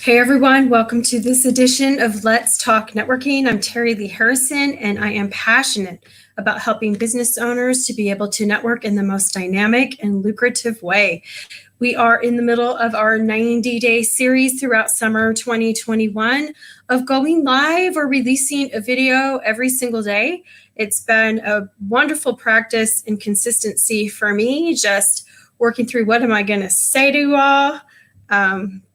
Hey everyone, welcome to this edition of Let's Talk Networking. I'm Terry Lee Harrison, and I am passionate about helping business owners to be able to network in the most dynamic and lucrative way. We are in the middle of our 90-day series throughout summer 2021 of going live or releasing a video every single day. It's been a wonderful practice and consistency for me, just working through what am I going to say to you all,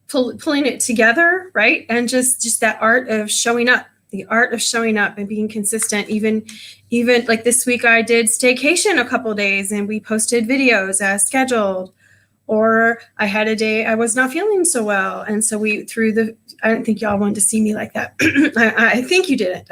pulling it together, right? And just that art of showing up, the art of showing up and being consistent. Even like this week, I did staycation a couple of days and we posted videos as scheduled. Or I had a day I was not feeling so well. And so I don't think y'all wanted to see me like that. I think you didn't.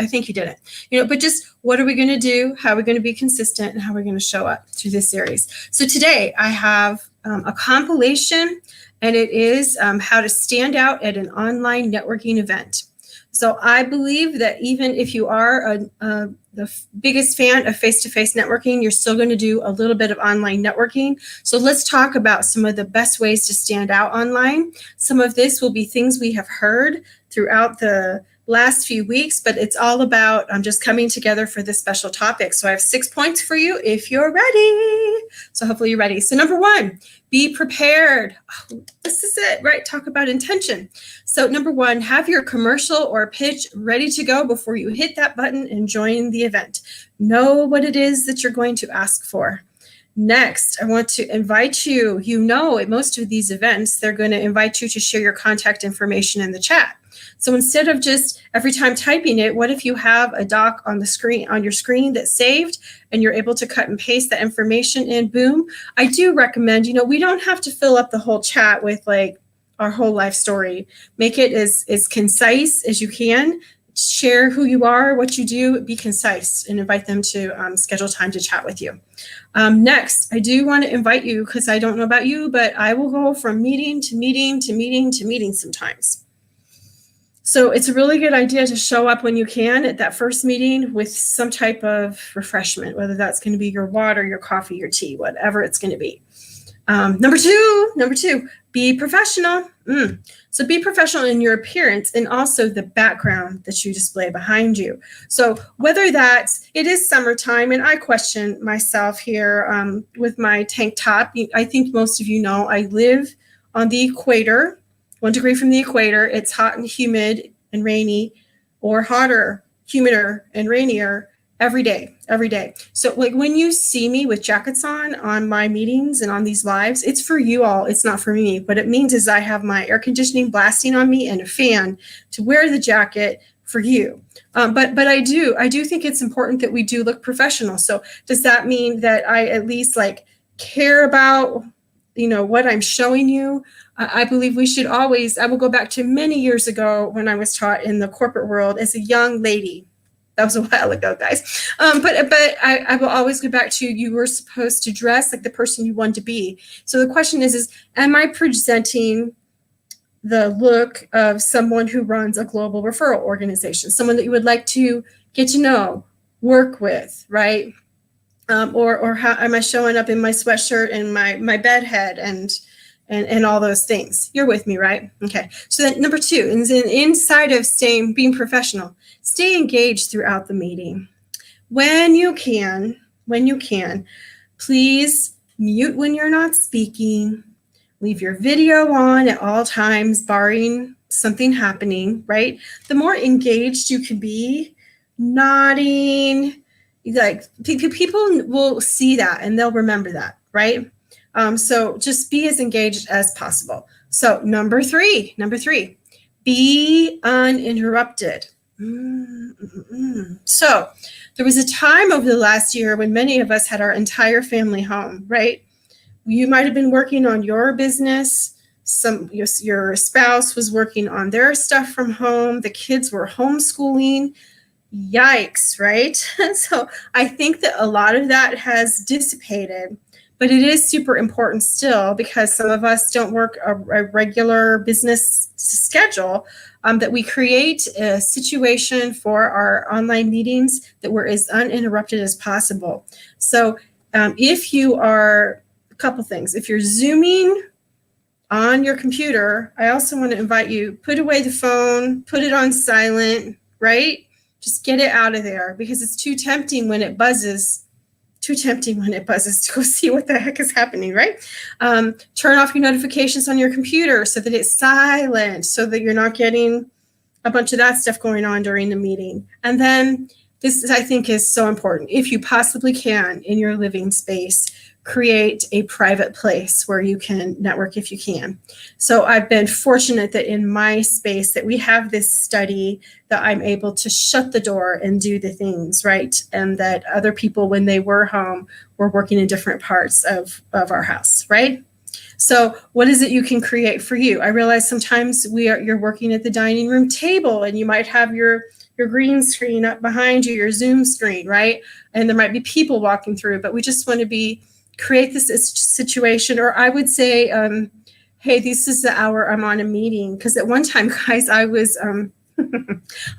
But just what are we going to do? How are we going to be consistent? And how are we going to show up through this series? So today I have a compilation, and it is how to stand out at an online networking event. So I believe that even if you are the biggest fan of face-to-face networking, you're still going to do a little bit of online networking. So let's talk about some of the best ways to stand out online. Some of this will be things we have heard throughout the last few weeks, but it's all about just coming together for this special topic. So I have 6 points for you if you're ready. So hopefully you're ready. So number 1, be prepared. Oh, this is it, right? Talk about intention. So number 1, have your commercial or pitch ready to go before you hit that button and join the event. Know what it is that you're going to ask for. Next, I want to invite you, at most of these events, they're going to invite you to share your contact information in the chat. So instead of just every time typing it, what if you have a doc on your screen that's saved and you're able to cut and paste that information in, boom. I do recommend, we don't have to fill up the whole chat with like our whole life story. Make it as concise as you can. Share who you are, what you do, be concise, and invite them to schedule time to chat with you. Next, I do want to invite you, because I don't know about you, but I will go from meeting to meeting to meeting to meeting sometimes. So it's a really good idea to show up when you can at that first meeting with some type of refreshment, whether that's going to be your water, your coffee, your tea, whatever it's going to be. Number two, be professional. So be professional in your appearance and also the background that you display behind you. So whether it is summertime, and I question myself here with my tank top. I think most of you know I live on the equator. 1 degree from the equator. It's hot and humid and rainy, or hotter, humider, and rainier every day. So like when you see me with jackets on my meetings and on these lives, it's for you all. It's not for me. What it means is I have my air conditioning blasting on me and a fan to wear the jacket for you. But I do think it's important that we do look professional. So does that mean that I at least care about what I'm showing you? I believe we should always, I will go back to many years ago when I was taught in the corporate world as a young lady. That was a while ago, guys. But I will always go back to, you were supposed to dress like the person you want to be. So the question is am I presenting the look of someone who runs a global referral organization, someone that you would like to get to know, work with, right? Or how am I showing up in my sweatshirt and my bed head and all those things? You're with me, right? Okay. So then number 2 is inside of being professional, stay engaged throughout the meeting. When you can, please mute when you're not speaking. Leave your video on at all times, barring something happening, right? The more engaged you can be, nodding, people will see that and they'll remember that, right? So just be as engaged as possible. So number three, be uninterrupted. So there was a time over the last year when many of us had our entire family home, right? You might have been working on your business your spouse was working on their stuff from home, the kids were homeschooling. Yikes, right? So I think that a lot of that has dissipated, but it is super important still because some of us don't work a regular business schedule, that we create a situation for our online meetings that were as uninterrupted as possible. So if you are, a couple things, if you're Zooming on your computer, I also want to invite you, put away the phone, put it on silent, right? Just get it out of there because it's too tempting when it buzzes to go see what the heck is happening, right? Turn off your notifications on your computer so that it's silent, so that you're not getting a bunch of that stuff going on during the meeting. And then this, I think, is so important. If you possibly can, in your living space, create a private place where you can network if you can. So I've been fortunate that in my space that we have this study that I'm able to shut the door and do the things, right? And that other people, when they were home, were working in different parts of our house, right? So what is it you can create for you? I realize sometimes you're working at the dining room table and you might have your green screen up behind you, your Zoom screen, right? And there might be people walking through, but we just want to create this situation. Or I would say, hey, this is the hour I'm on a meeting. Because at one time, guys, I was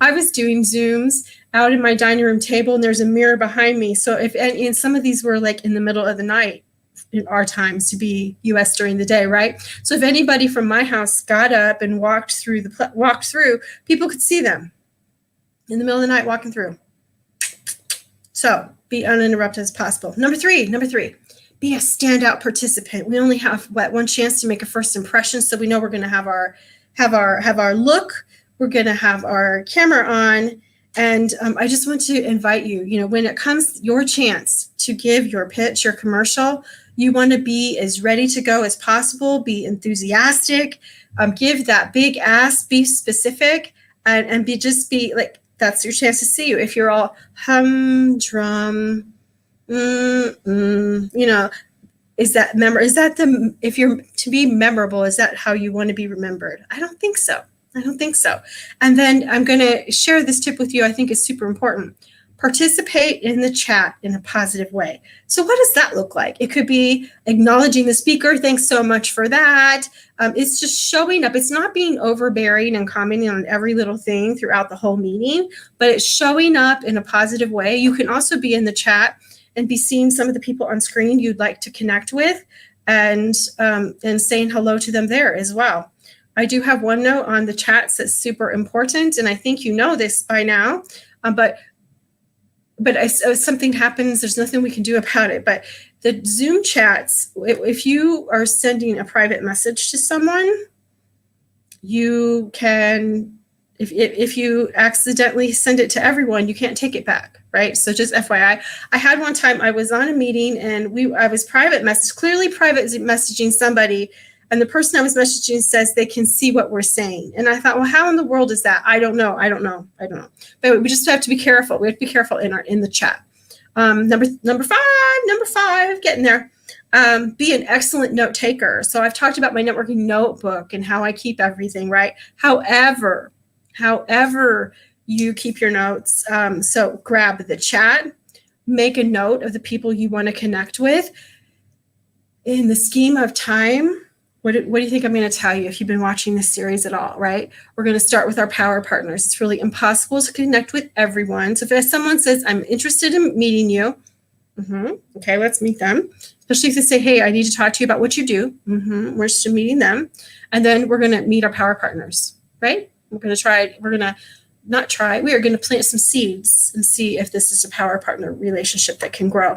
I was doing Zooms out in my dining room table and there's a mirror behind me. So and some of these were like in the middle of the night in our times, to be US during the day, right? So if anybody from my house got up and walked through, people could see them in the middle of the night walking through. So be uninterrupted as possible. Number three, be a standout participant. We only have one chance to make a first impression, so we know we're going to have our look. We're going to have our camera on, and I just want to invite you. When it comes your chance to give your pitch, your commercial, you want to be as ready to go as possible. Be enthusiastic. Give that big ask. Be specific, and be like, that's your chance to see you. If you're all humdrum. Is that if you're to be memorable, is that how you want to be remembered? I don't think so. And then I'm going to share this tip with you. I think is super important. Participate in the chat in a positive way. So what does that look like? It could be acknowledging the speaker. Thanks so much for that. It's just showing up. It's not being overbearing and commenting on every little thing throughout the whole meeting, but it's showing up in a positive way. You can also be in the chat and be seeing some of the people on screen you'd like to connect with, and saying hello to them there as well. I do have one note on the chats that's super important, and I think you know this by now, but if something happens, there's nothing we can do about it. But the Zoom chats, if you are sending a private message to someone, you can, if you accidentally send it to everyone, you can't take it back, right? So just FYI, I had one time I was on a meeting and I was clearly private messaging somebody, and the person I was messaging says they can see what we're saying. And I thought, well, how in the world is that? I don't know. But we just have to be careful. We have to be careful in the chat. Number five, getting there. Be an excellent note taker. So I've talked about my networking notebook and how I keep everything, right? However you keep your notes. So grab the chat, make a note of the people you want to connect with. In the scheme of time, what do you think I'm going to tell you if you've been watching this series at all, right? We're going to start with our power partners. It's really impossible to connect with everyone. So if someone says, I'm interested in meeting you, okay, let's meet them. Especially if they say, hey, I need to talk to you about what you do. We're interested in meeting them. And then we're going to meet our power partners, right? We are going to plant some seeds and see if this is a power partner relationship that can grow.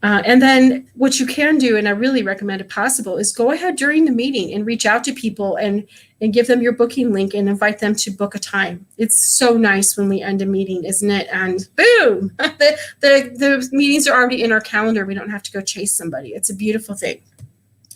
And then what you can do, and I really recommend if possible, is go ahead during the meeting and reach out to people and give them your booking link and invite them to book a time. It's so nice when we end a meeting, isn't it? And boom, the meetings are already in our calendar. We don't have to go chase somebody. It's a beautiful thing.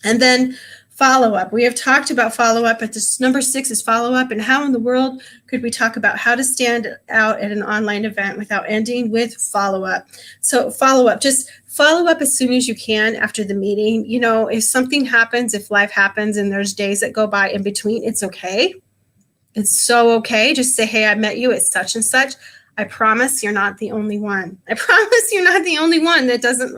And then follow-up. We have talked about follow-up, but this number 6 is follow-up. And how in the world could we talk about how to stand out at an online event without ending with follow-up? So follow-up, just Follow up as soon as you can after the meeting. You know, if something happens, if life happens and there's days that go by in between, it's okay. It's so okay. Just say, hey, I met you at such and such. I promise you're not the only one. I promise you're not the only one that doesn't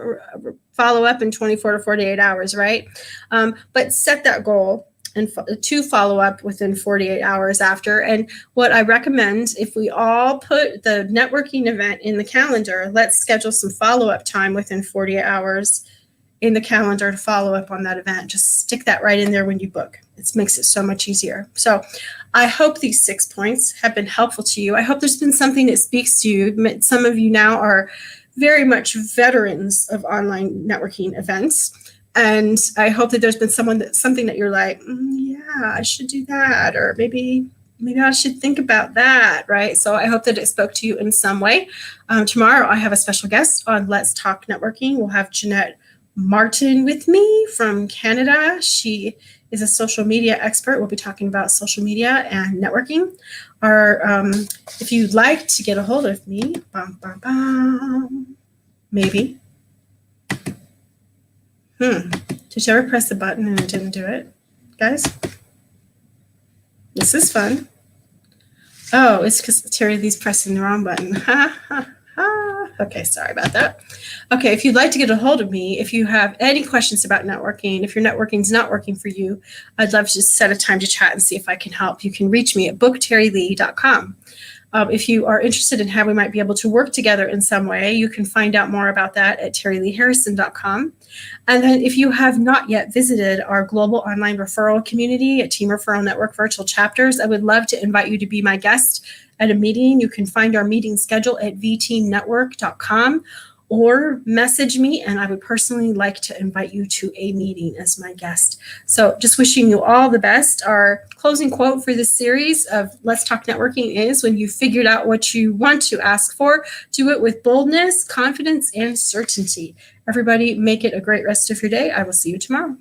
follow up in 24 to 48 hours, right? But set that goal and to follow up within 48 hours after. And what I recommend, if we all put the networking event in the calendar, let's schedule some follow-up time within 48 hours in the calendar to follow up on that event. Just stick that right in there when you book. It makes it so much easier. So I hope these 6 points have been helpful to you. I hope there's been something that speaks to you. Some of you now are very much veterans of online networking events. And I hope that there's been something that you're like, yeah, I should do that. Or maybe I should think about that, right? So I hope that it spoke to you in some way. Tomorrow I have a special guest on Let's Talk Networking. We'll have Jeanette Martin with me from Canada. She is a social media expert. We'll be talking about social media and networking. If you'd like to get a hold of me, maybe. Did you ever press the button and it didn't do it? Guys, this is fun. Oh, it's because Terry Lee's pressing the wrong button. Okay, sorry about that. Okay, if you'd like to get a hold of me, if you have any questions about networking, if your networking's not working for you, I'd love to just set a time to chat and see if I can help. You can reach me at bookterrylee.com. If you are interested in how we might be able to work together in some way, you can find out more about that at terryleeharrison.com. And then if you have not yet visited our global online referral community at Team Referral Network Virtual Chapters, I would love to invite you to be my guest at a meeting. You can find our meeting schedule at vteamnetwork.com or message me, and I would personally like to invite you to a meeting as my guest. So just wishing you all the best. Our closing quote for this series of Let's Talk Networking is, when you've figured out what you want to ask for, do it with boldness, confidence, and certainty. Everybody, make it a great rest of your day. I will see you tomorrow.